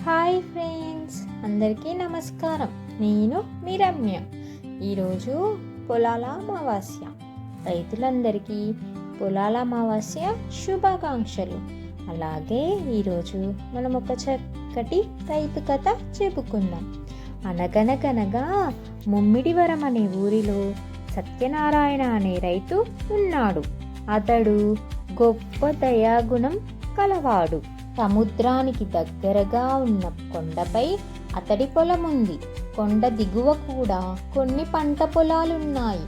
Hi friends, అందరికీ నమస్కారం. నేను మీ రమ్య. ఈరోజు పొలాల అమావాస్య. రైతులందరికీ పొలాల అమావాస్య శుభాకాంక్షలు. అలాగే ఈరోజు మనం ఒక చక్కటి రైతు కథ చెప్పుకుందాం. అనగనగనగా ముమ్మిడివరం అనే ఊరిలో సత్యనారాయణ అనే రైతు ఉన్నాడు. అతడు గొప్ప దయాగుణం కలవాడు. సముద్రానికి దగ్గరగా ఉన్న కొండపై అతడి పొలం ఉంది. కొండ దిగువ కూడా కొన్ని పంట పొలాలున్నాయి.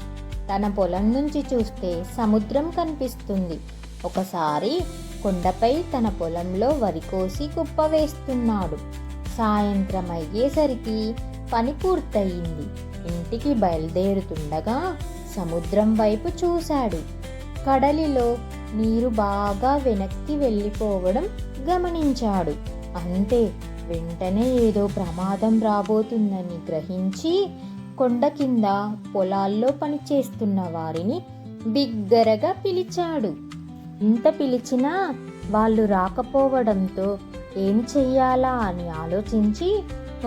తన పొలం నుంచి చూస్తే సముద్రం కనిపిస్తుంది. ఒకసారి కొండపై తన పొలంలో వరి కోసి కుప్ప వేస్తున్నాడు. సాయంత్రం అయ్యేసరికి పని పూర్తయింది. ఇంటికి బయలుదేరుతుండగా సముద్రం వైపు చూశాడు. కడలిలో నీరు బాగా వెనక్కి వెళ్ళిపోవడం గమనించాడు. అంతే, వెంటనే ఏదో ప్రమాదం రాబోతుందని గ్రహించి కొండ కింద పొలాల్లో పనిచేస్తున్న వారిని బిగ్గరగా పిలిచాడు. ఇంత పిలిచినా వాళ్ళు రాకపోవడంతో ఏం చెయ్యాలా అని ఆలోచించి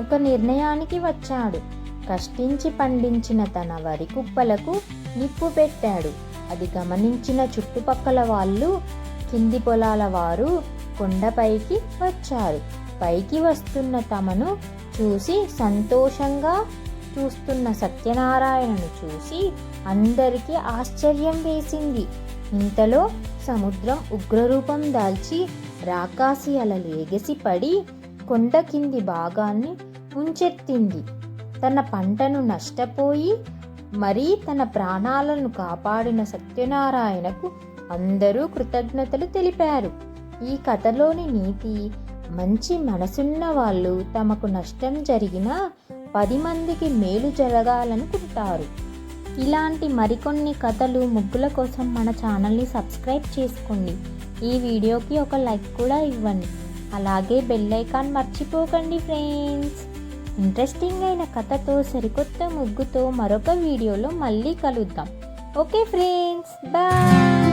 ఒక నిర్ణయానికి వచ్చాడు. కష్టించి పండించిన తన వరి కుప్పలకు నిప్పు పెట్టాడు. అది గమనించిన చుట్టుపక్కల వాళ్ళు, కింది పొలాల వారు కొండపైకి వచ్చారు. పైకి వస్తున్న తమను చూసి సంతోషంగా చూస్తున్న సత్యనారాయణను చూసి అందరికీ ఆశ్చర్యం వేసింది. ఇంతలో సముద్రం ఉగ్రరూపం దాల్చి రాకాసి అలలు ఎగసి పడి కొండ కింది భాగాన్ని ముంచెత్తింది. తన పంటను నష్టపోయి మరీ తన ప్రాణాలను కాపాడిన సత్యనారాయణకు అందరూ కృతజ్ఞతలు తెలిపారు. ఈ కథలోని నీతి, మంచి మనసున్న వాళ్ళు తమకు నష్టం జరిగినా 10 మందికి మేలు జరగాలనుకుంటారు. ఇలాంటి మరికొన్ని కథలు, ముగ్గుల కోసం మన ఛానల్ని సబ్స్క్రైబ్ చేసుకోండి. ఈ వీడియోకి ఒక లైక్ కూడా ఇవ్వండి. అలాగే బెల్ ఐకాన్ మర్చిపోకండి ఫ్రెండ్స్. ఇంట్రెస్టింగ్ అయిన కథతో, సరికొత్త ముగ్గుతో మరొక వీడియోలో మళ్ళీ కలుద్దాం. Okay friends, bye.